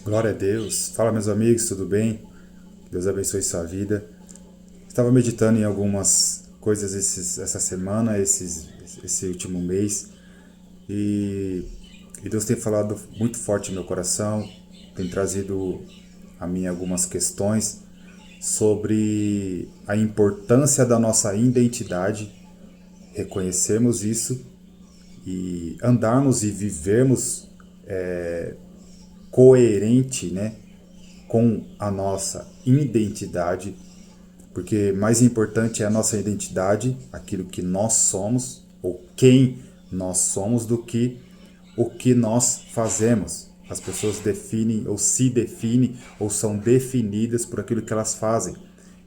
Glória a Deus. Fala, meus amigos, tudo bem? Deus abençoe sua vida. Estava meditando em algumas coisas essa semana, esse último mês, e, e Deus tem falado muito forte no meu coração, tem trazido a mim algumas questões sobre a importância da nossa identidade, reconhecermos isso e andarmos e vivermos coerente, né, com a nossa identidade, porque mais importante é a nossa identidade, aquilo que nós somos, ou quem nós somos, do que o que nós fazemos. As pessoas definem, ou se definem, ou são definidas por aquilo que elas fazem.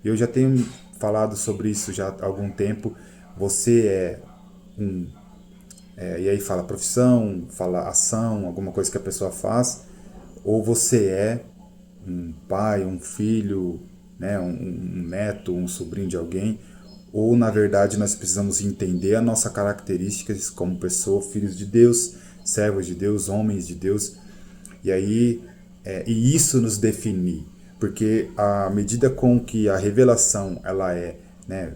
Eu já tenho falado sobre isso já há algum tempo. Você e aí fala profissão, fala ação, alguma coisa que a pessoa faz, ou você é um pai, um filho, né, um neto, um sobrinho de alguém, ou na verdade nós precisamos entender a nossa características como pessoa, filhos de Deus, servos de Deus, homens de Deus, e aí e isso nos define, porque à medida com que a revelação ela é, né,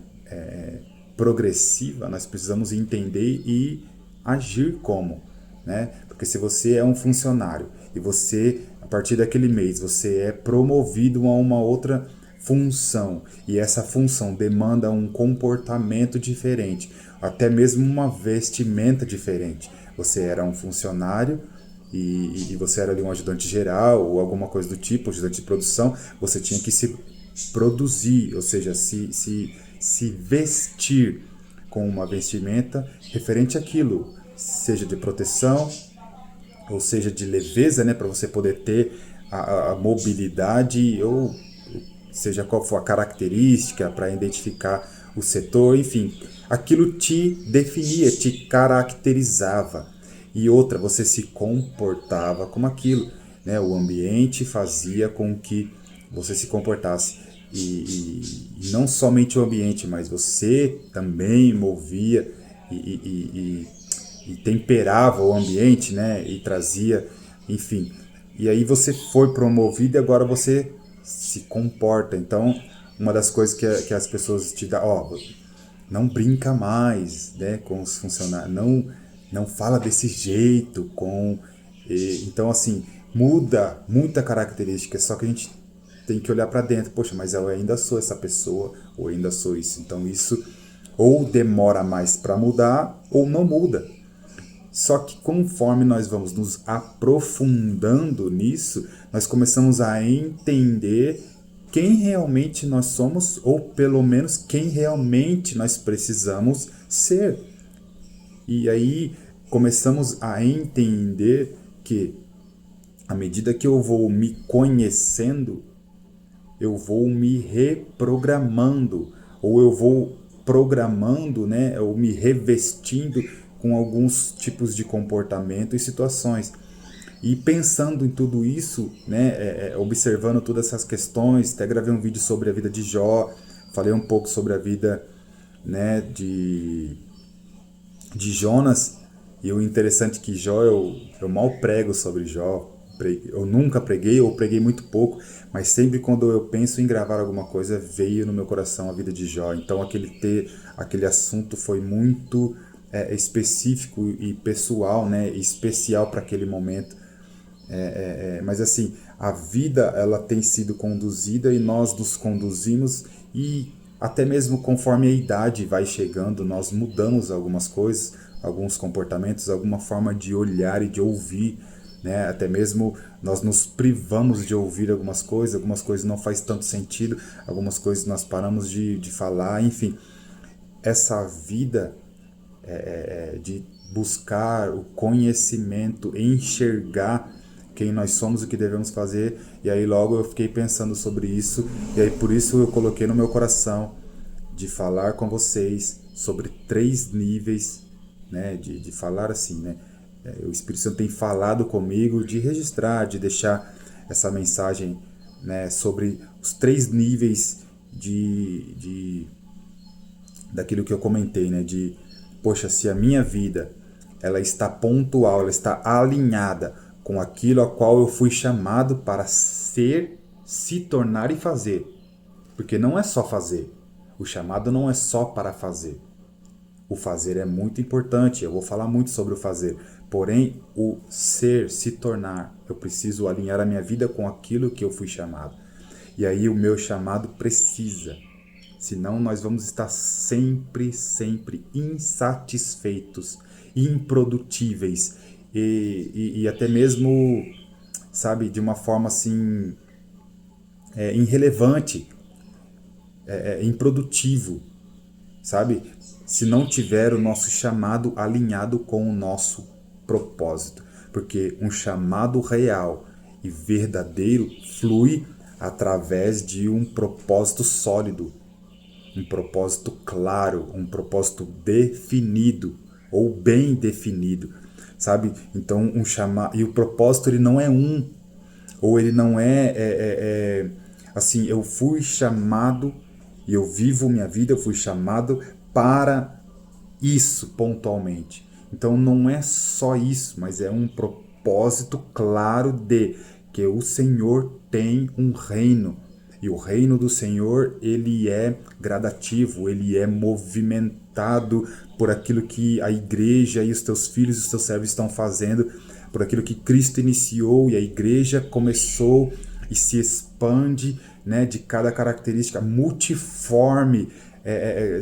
progressiva, nós precisamos entender e agir como, né? Porque se você é um funcionário e você, a partir daquele mês, você é promovido a uma outra função e essa função demanda um comportamento diferente, até mesmo uma vestimenta diferente. Você era um funcionário e você era ali um ajudante geral ou alguma coisa do tipo, ajudante de produção, você tinha que se produzir, ou seja, se vestir com uma vestimenta referente àquilo, seja de proteção, ou seja de leveza, né, para você poder ter a mobilidade, ou seja qual for a característica para identificar o setor, enfim, aquilo te definia, te caracterizava. E outra, você se comportava como aquilo, né? O ambiente fazia com que você se comportasse. E não somente o ambiente, mas você também movia e temperava o ambiente, né? E trazia, enfim. E aí você foi promovido e agora você se comporta. Então, uma das coisas que as pessoas te dão, ó, não brinca mais, né, com os funcionários, não fala desse jeito com então assim, muda muita característica, só que a gente tem que olhar para dentro, poxa, mas eu ainda sou essa pessoa, ou ainda sou isso. Então isso ou demora mais para mudar ou não muda. Só que conforme nós vamos nos aprofundando nisso, nós começamos a entender quem realmente nós somos, ou pelo menos quem realmente nós precisamos ser. E aí começamos a entender que, à medida que eu vou me conhecendo, eu vou me reprogramando, ou eu vou programando, né, ou me revestindo com alguns tipos de comportamento e situações. E pensando em tudo isso, né, observando todas essas questões, até gravei um vídeo sobre a vida de Jó, falei um pouco sobre a vida, né, de Jonas. E o interessante é que Jó, eu mal prego sobre Jó. Eu nunca preguei, ou preguei muito pouco, mas sempre quando eu penso em gravar alguma coisa, veio no meu coração a vida de Jó. Então aquele assunto foi muito específico e pessoal, né, especial para aquele momento. Mas assim, a vida ela tem sido conduzida e nós nos conduzimos, e até mesmo conforme a idade vai chegando, nós mudamos algumas coisas, alguns comportamentos, alguma forma de olhar e de ouvir, né? Até mesmo nós nos privamos de ouvir algumas coisas não faz tanto sentido, algumas coisas nós paramos de falar, enfim. Essa vida de buscar o conhecimento, enxergar quem nós somos e o que devemos fazer. E aí logo eu fiquei pensando sobre isso, e aí por isso eu coloquei no meu coração de falar com vocês sobre 3 níveis, né, de falar assim, né, o Espírito Santo tem falado comigo de registrar, de deixar essa mensagem, né, sobre os 3 níveis daquilo que eu comentei, né, de poxa, se a minha vida ela está pontual, ela está alinhada com aquilo a qual eu fui chamado para ser, se tornar e fazer. Porque não é só fazer. O chamado não é só para fazer. O fazer é muito importante, eu vou falar muito sobre o fazer. Porém, o ser, se tornar, eu preciso alinhar a minha vida com aquilo que eu fui chamado. E aí o meu chamado precisa. Senão nós vamos estar sempre, sempre insatisfeitos, improdutíveis e até mesmo, sabe, de uma forma assim, irrelevante, improdutivo, sabe? Se não tiver o nosso chamado alinhado com o nosso propósito. Porque um chamado real e verdadeiro flui através de um propósito sólido, um propósito claro, um propósito definido ou bem definido, sabe? Então, e o propósito ele não é ou ele não assim, eu fui chamado e eu vivo minha vida, eu fui chamado para isso pontualmente. Então não é só isso, mas é um propósito claro de que o Senhor tem um reino. E o reino do Senhor, ele é gradativo, ele é movimentado por aquilo que a igreja e os teus filhos e os teus servos estão fazendo, por aquilo que Cristo iniciou e a igreja começou e se expande, né, de cada característica multiforme,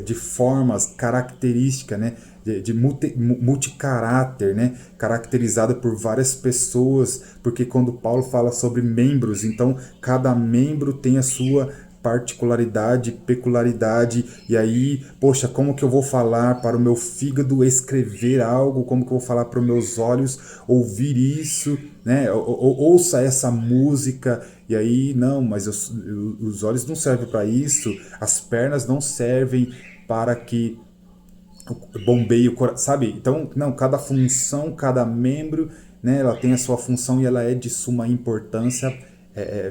de formas características, né, de multicaráter, né, caracterizada por várias pessoas, porque quando Paulo fala sobre membros, então cada membro tem a sua particularidade, peculiaridade, e aí, poxa, como que eu vou falar para o meu fígado escrever algo, como que eu vou falar para os meus olhos ouvir isso, né, ouça essa música, e aí, não, mas os olhos não servem para isso, as pernas não servem para que bombeie o coração, sabe? Então, não, cada função, cada membro, né, ela tem a sua função e ela é de suma importância,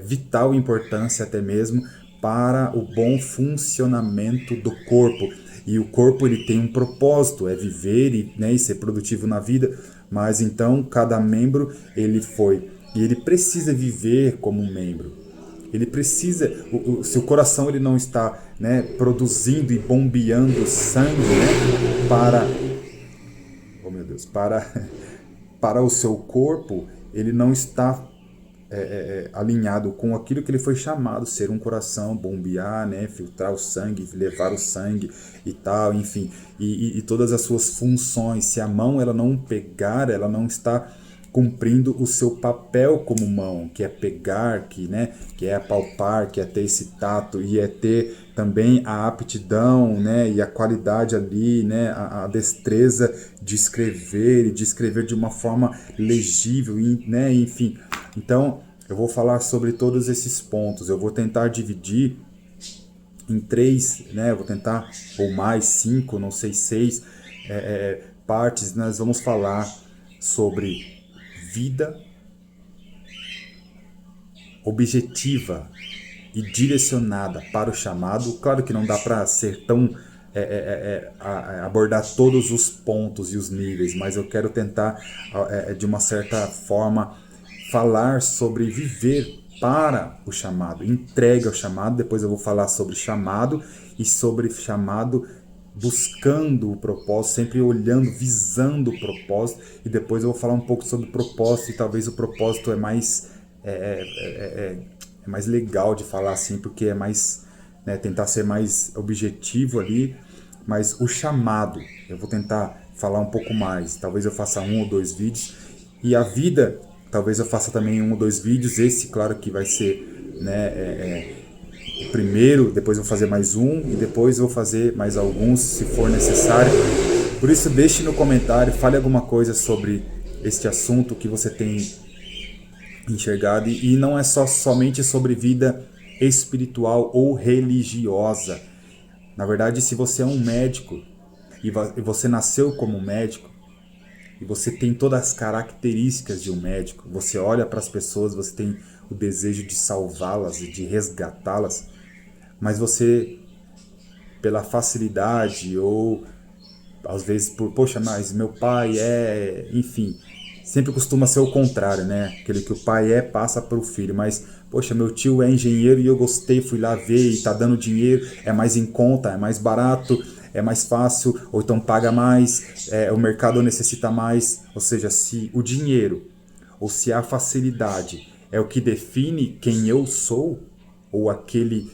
vital importância até mesmo, para o bom funcionamento do corpo. E o corpo ele tem um propósito, é viver e, né, e ser produtivo na vida, mas então cada membro e ele precisa viver como um membro. Ele precisa, se o coração ele não está, né, produzindo e bombeando sangue, né, oh meu Deus, para o seu corpo, ele não está alinhado com aquilo que ele foi chamado, ser um coração, bombear, né, filtrar o sangue, levar o sangue e tal, enfim, e todas as suas funções. Se a mão ela não pegar, ela não está cumprindo o seu papel como mão, que é pegar, que é apalpar, que é ter esse tato e é ter também a aptidão, né, e a qualidade ali, né, a destreza de escrever e de escrever de uma forma legível, né, enfim. Então, eu vou falar sobre todos esses pontos. Eu vou tentar dividir em 3, né, eu vou tentar, ou mais 5, não sei, 6 partes. Nós vamos falar sobre vida objetiva e direcionada para o chamado. Claro que não dá para ser tão abordar todos os pontos e os níveis, mas eu quero tentar de uma certa forma falar sobre viver para o chamado, entrega ao chamado. Depois eu vou falar sobre chamado e sobre chamado buscando o propósito, sempre olhando, visando o propósito, e depois eu vou falar um pouco sobre o propósito, e talvez o propósito é mais legal de falar assim, porque é mais, né, tentar ser mais objetivo ali, mas o chamado, eu vou tentar falar um pouco mais, talvez eu faça 1 ou 2 vídeos, e a vida, talvez eu faça também 1 ou 2 vídeos, esse claro que vai ser, né, o primeiro, depois eu vou fazer mais um, e depois eu vou fazer mais alguns, se for necessário. Por isso, deixe no comentário, fale alguma coisa sobre este assunto que você tem enxergado, e não é somente sobre vida espiritual ou religiosa. Na verdade, se você é um médico e você nasceu como médico e você tem todas as características de um médico, você olha para as pessoas, você tem o desejo de salvá-las e de resgatá-las, mas você, pela facilidade ou às vezes por, poxa, mas meu pai enfim, sempre costuma ser o contrário, né? Aquele que o pai passa para o filho, mas, poxa, meu tio é engenheiro e eu gostei, fui lá ver e tá dando dinheiro, é mais em conta, é mais barato, é mais fácil, ou então paga mais, o mercado necessita mais. Ou seja, se o dinheiro ou se a facilidade é o que define quem eu sou, ou aquele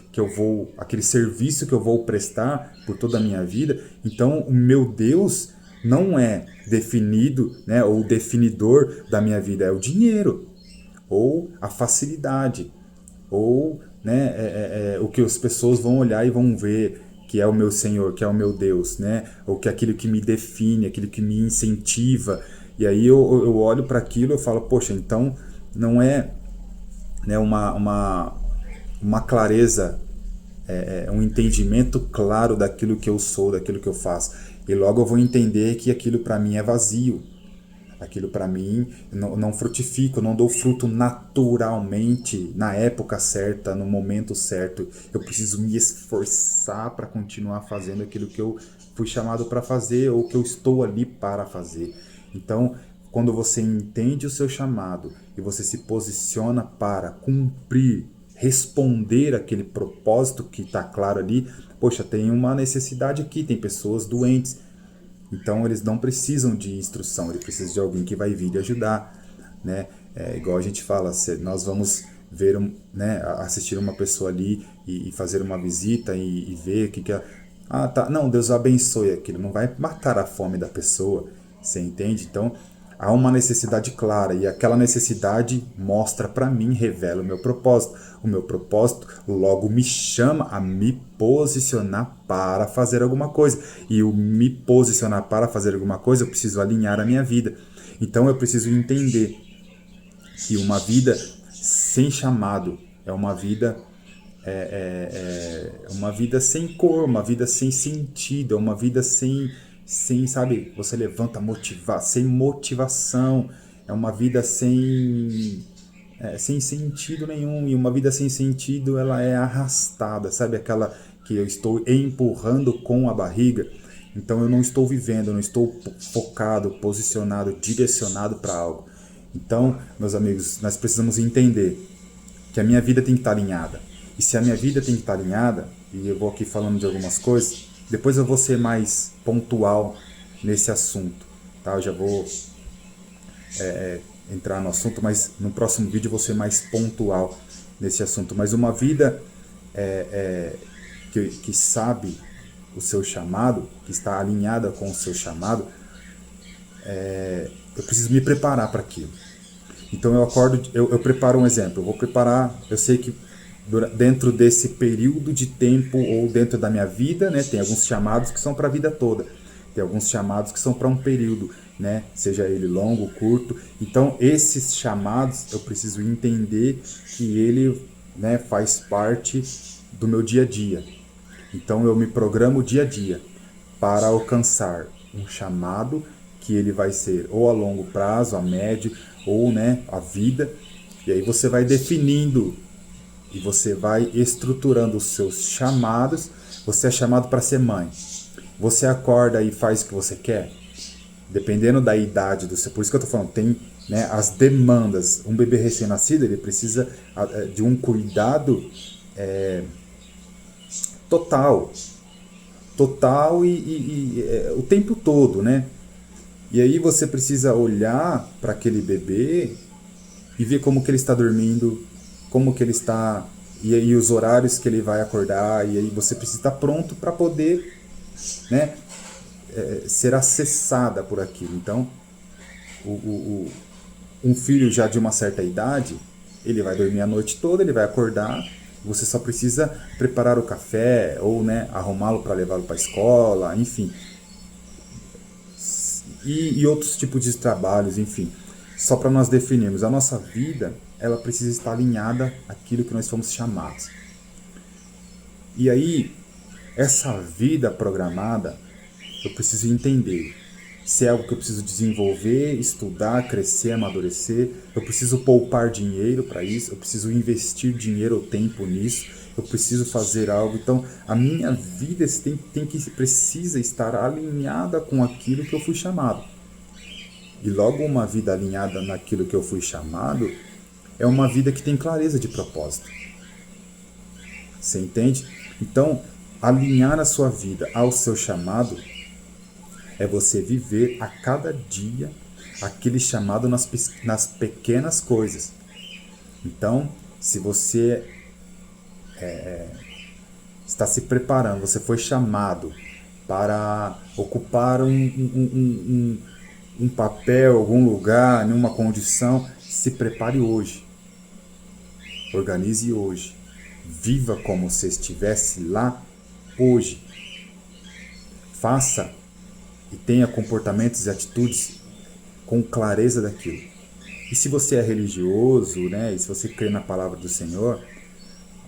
serviço que eu vou prestar por toda a minha vida, então o meu Deus não é definido, né, ou definidor da minha vida, é o dinheiro, ou a facilidade, ou, né, o que as pessoas vão olhar e vão ver que é o meu Senhor, que é o meu Deus, né, ou que é aquilo que me define, aquilo que me incentiva. E aí eu olho para aquilo e falo, poxa, então não é, né, uma clareza, um entendimento claro daquilo que eu sou, daquilo que eu faço. E logo eu vou entender que aquilo para mim é vazio. Aquilo para mim não frutifica, eu não dou fruto naturalmente, na época certa, no momento certo. Eu preciso me esforçar para continuar fazendo aquilo que eu fui chamado para fazer ou que eu estou ali para fazer. Então, quando você entende o seu chamado e você se posiciona para cumprir, responder aquele propósito que está claro ali, poxa, tem uma necessidade aqui, tem pessoas doentes, então eles não precisam de instrução, eles precisam de alguém que vai vir e ajudar, né? Igual a gente fala, nós vamos ver, né, assistir uma pessoa ali e fazer uma visita e ver o que é. Ah, tá. Não, Deus abençoe aquilo, não vai matar a fome da pessoa, você entende? Então há uma necessidade clara e aquela necessidade mostra para mim, revela o meu propósito. O meu propósito logo me chama a me posicionar para fazer alguma coisa. E o me posicionar para fazer alguma coisa, eu preciso alinhar a minha vida. Então eu preciso entender que uma vida sem chamado é uma vida uma vida sem cor, uma vida sem sentido, é uma vida sem, sabe, você levanta sem motivação, é uma vida sem sentido nenhum, e uma vida sem sentido ela é arrastada, sabe, aquela que eu estou empurrando com a barriga. Então eu não estou vivendo, eu não estou focado, posicionado, direcionado para algo. Então, meus amigos, nós precisamos entender que a minha vida tem que estar alinhada. E se a minha vida tem que estar alinhada, e eu vou aqui falando de algumas coisas, depois eu vou ser mais pontual nesse assunto, tá? Eu já vou entrar no assunto, mas no próximo vídeo eu vou ser mais pontual nesse assunto. Mas uma vida que sabe o seu chamado, que está alinhada com o seu chamado, eu preciso me preparar para aquilo. Então eu acordo, eu preparo um exemplo, eu vou preparar, eu sei que dentro desse período de tempo ou dentro da minha vida, né, tem alguns chamados que são para a vida toda, tem alguns chamados que são para um período, né, seja ele longo, curto. Então esses chamados eu preciso entender que ele, né, faz parte do meu dia a dia. Então eu me programo dia a dia para alcançar um chamado que ele vai ser ou a longo prazo, a médio, ou, né, a vida. E aí você vai definindo e você vai estruturando os seus chamados. Você é chamado para ser mãe. Você acorda e faz o que você quer? Dependendo da idade do seu... Por isso que eu estou falando, tem, né, as demandas. Um bebê recém-nascido, ele precisa de um cuidado total. Total e o tempo todo, né? E aí você precisa olhar para aquele bebê e ver como que ele está dormindo, como que ele está, e aí os horários que ele vai acordar, e aí você precisa estar pronto para poder, né, ser acessada por aquilo. Então, um filho já de uma certa idade, ele vai dormir a noite toda, ele vai acordar, você só precisa preparar o café, ou, né, arrumá-lo para levá-lo para a escola, enfim. E outros tipos de trabalhos, enfim. Só para nós definirmos, a nossa vida, ela precisa estar alinhada àquilo que nós fomos chamados. E aí, essa vida programada, eu preciso entender se é algo que eu preciso desenvolver, estudar, crescer, amadurecer. Eu preciso poupar dinheiro para isso, eu preciso investir dinheiro ou tempo nisso, eu preciso fazer algo. Então, a minha vida precisa estar alinhada com aquilo que eu fui chamado. E logo uma vida alinhada naquilo que eu fui chamado é uma vida que tem clareza de propósito. Você entende? Então, alinhar a sua vida ao seu chamado é você viver a cada dia aquele chamado nas pequenas coisas. Então, se você está se preparando, você foi chamado para ocupar um papel, algum lugar, numa condição, se prepare hoje. Organize hoje. Viva como se estivesse lá hoje. Faça e tenha comportamentos e atitudes com clareza daquilo. E se você é religioso, né, e se você crê na palavra do Senhor,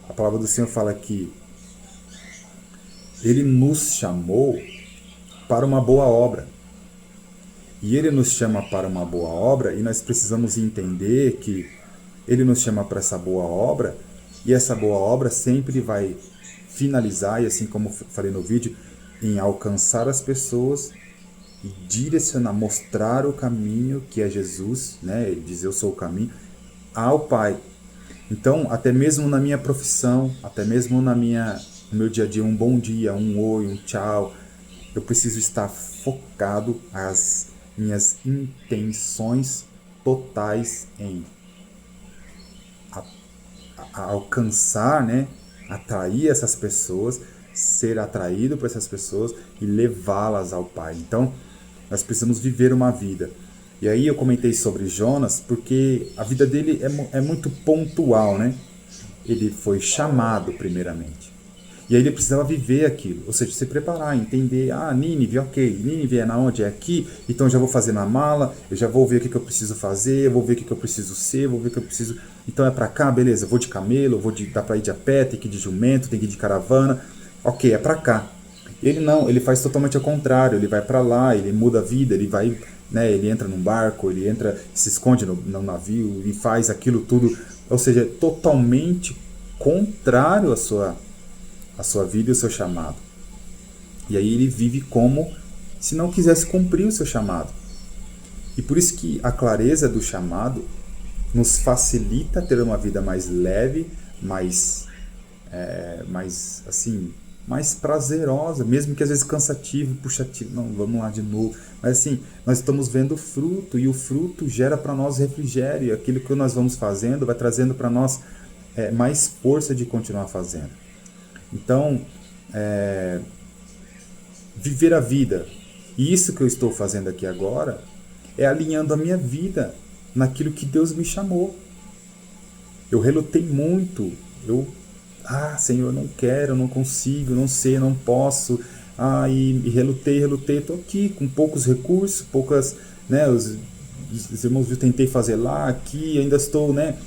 a palavra do Senhor fala que Ele nos chamou para uma boa obra. E Ele nos chama para uma boa obra e nós precisamos entender que Ele nos chama para essa boa obra e essa boa obra sempre vai finalizar, e assim como falei no vídeo, em alcançar as pessoas e direcionar, mostrar o caminho que é Jesus, né? Ele diz: eu sou o caminho, ao Pai. Então, até mesmo na minha profissão, até mesmo no meu dia a dia, um bom dia, um oi, um tchau, eu preciso estar focado, as minhas intenções totais em a alcançar, né? Atrair essas pessoas, ser atraído por essas pessoas e levá-las ao Pai. Então, nós precisamos viver uma vida. E aí eu comentei sobre Jonas porque a vida dele é muito pontual, né? Ele foi chamado primeiramente. E aí ele precisava viver aquilo, ou seja, se preparar, entender, Nínive, ok, Nínive é na onde? É aqui, então eu já vou fazer na mala, eu já vou ver o que eu preciso fazer, eu vou ver o que eu preciso ser, vou ver o que eu preciso... Então é pra cá, beleza, eu vou de camelo, dá pra ir de a pé, tem que ir de jumento, tem que ir de caravana, ok, é pra cá. Ele não, ele faz totalmente ao contrário, ele vai pra lá, ele muda a vida, ele vai, né, ele entra num barco, ele entra, se esconde no navio e faz aquilo tudo, ou seja, totalmente contrário à sua vida e o seu chamado. E aí ele vive como se não quisesse cumprir o seu chamado. E por isso que a clareza do chamado nos facilita ter uma vida mais leve, mais prazerosa, mesmo que às vezes cansativo, puxativo, não, vamos lá de novo. Mas assim, nós estamos vendo o fruto, e o fruto gera para nós refrigério, e aquilo que nós vamos fazendo vai trazendo para nós mais força de continuar fazendo. Então, viver a vida, e isso que eu estou fazendo aqui agora, é alinhando a minha vida naquilo que Deus me chamou. Eu relutei muito, Senhor, eu não quero, eu não consigo, eu não sei, eu não posso, e relutei, estou aqui com poucos recursos, poucas, né, os irmãos, eu tentei fazer lá, aqui, ainda estou, né,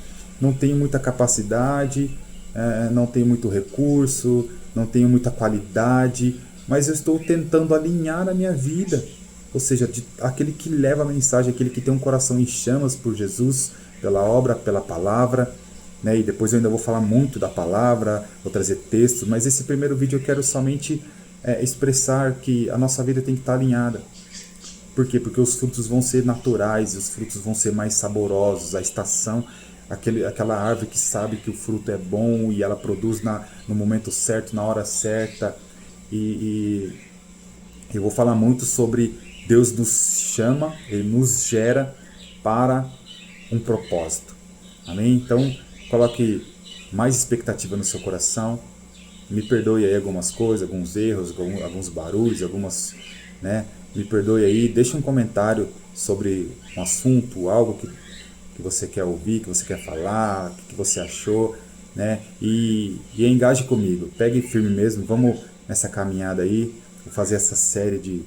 não tenho muita capacidade, não tenho muito recurso, não tenho muita qualidade, mas eu estou tentando alinhar a minha vida, ou seja, aquele que leva a mensagem, aquele que tem um coração em chamas por Jesus, pela obra, pela palavra, né? E depois eu ainda vou falar muito da palavra, vou trazer textos, mas esse primeiro vídeo eu quero somente expressar que a nossa vida tem que estar alinhada. Por quê? Porque os frutos vão ser naturais, os frutos vão ser mais saborosos, a estação, aquela árvore que sabe que o fruto é bom e ela produz no momento certo, na hora certa. E eu vou falar muito sobre Deus nos chama, Ele nos gera para um propósito. Amém? Então, coloque mais expectativa no seu coração. Me perdoe aí algumas coisas, alguns erros, alguns barulhos, algumas, né? Me perdoe aí, deixe um comentário sobre um assunto, algo que você quer ouvir, que você quer falar, o que você achou, né? E engaje comigo, pegue firme mesmo, vamos nessa caminhada aí, vou fazer essa série de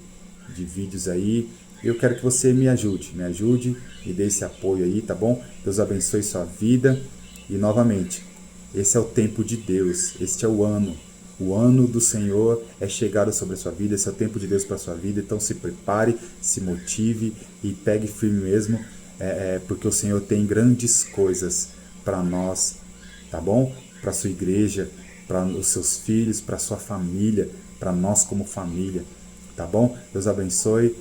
vídeos aí. Eu quero que você me ajude, me dê esse apoio aí, tá bom? Deus abençoe sua vida e novamente, esse é o tempo de Deus, este é o ano do Senhor é chegado sobre a sua vida, esse é o tempo de Deus para a sua vida, então se prepare, se motive e pegue firme mesmo, porque o Senhor tem grandes coisas para nós, tá bom? Para a sua igreja, para os seus filhos, para a sua família, para nós como família, tá bom? Deus abençoe.